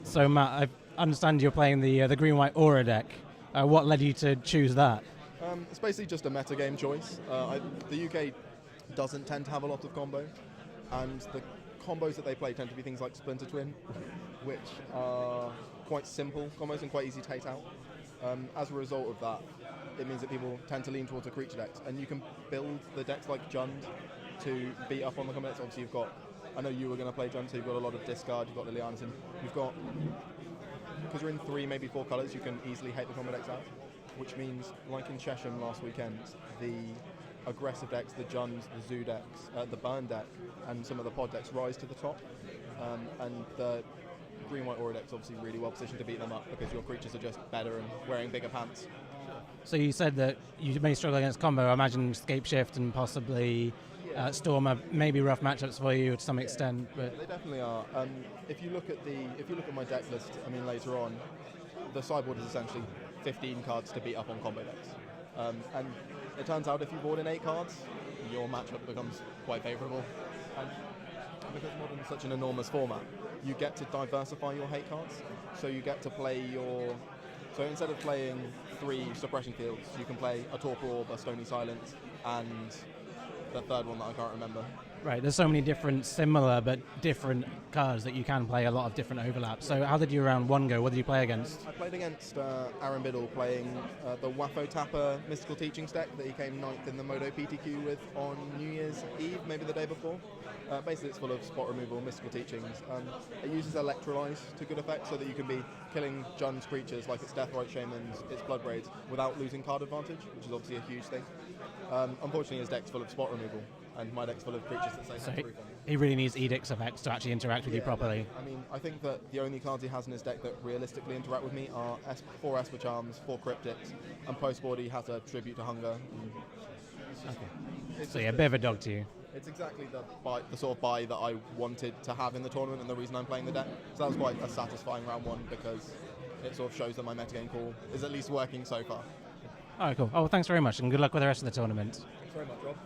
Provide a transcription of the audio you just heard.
So Matt, I understand you're playing the green-white aura deck. What led you to choose that? It's basically just a metagame choice. The UK doesn't tend to have a lot of combo, and the combos that they play tend to be things like Splinter Twin, which are quite simple combos and quite easy to take out. As a result of that, it means that people tend to lean towards the creature decks, and you can build the decks like Jund to beat up on the combo decks. Obviously, you've got, I know you were going to play Jund, so you've got a lot of discard, you've got Liliana's in, you've got, because you're in 3, maybe 4 colours, you can easily hate the combo decks out, which means, like in Chesham last weekend, the aggressive decks, the Junds, the Zoo decks, the Burn deck, and some of the pod decks rise to the top, and the green-white aura deck's obviously really well positioned to beat them up because your creatures are just better and wearing bigger pants. So you said that you may struggle against combo. I imagine Scape Shift and possibly Storm are maybe rough matchups for you to some extent. But they definitely are. If you look at my deck list, I mean later on, the sideboard is essentially 15 cards to beat up on combo decks, and it turns out if you board in 8 cards, your matchup becomes quite favourable. And because Modern is such an enormous format, you get to diversify your hate cards. So you get to play so instead of playing 3 suppression fields, you can play a Torpor Orb, a Stony Silence, and the third one that I can't remember. Right, there's so many different similar but different cards that you can play a lot of different overlaps. So how did your round 1 go? What did you play against? I played against Aaron Biddle playing the Waffo Tapper Mystical Teachings deck that he came 9th in the Modo PTQ with on New Year's Eve, maybe the day before. Basically it's full of spot removal, mystical teachings. It uses Electrolyze to good effect so that you can be killing Jund's creatures like its Deathrite Shamans, its Blood Braids, without losing card advantage, which is obviously a huge thing. Unfortunately his deck's full of spot removal, and my deck's full of creatures that say so he really needs Edict's effects to actually interact with you properly. I mean, I think that the only cards he has in his deck that realistically interact with me are 4 Esper Charms, 4 Cryptics, and post-board he has a Tribute to Hunger. Okay. So yeah, a bit of a dog to you. It's exactly the sort of buy that I wanted to have in the tournament and the reason I'm playing the deck. So that was quite a satisfying round 1 because it sort of shows that my metagame call is at least working so far. Alright, cool. Oh, well, thanks very much and good luck with the rest of the tournament. Thanks very much, Rob.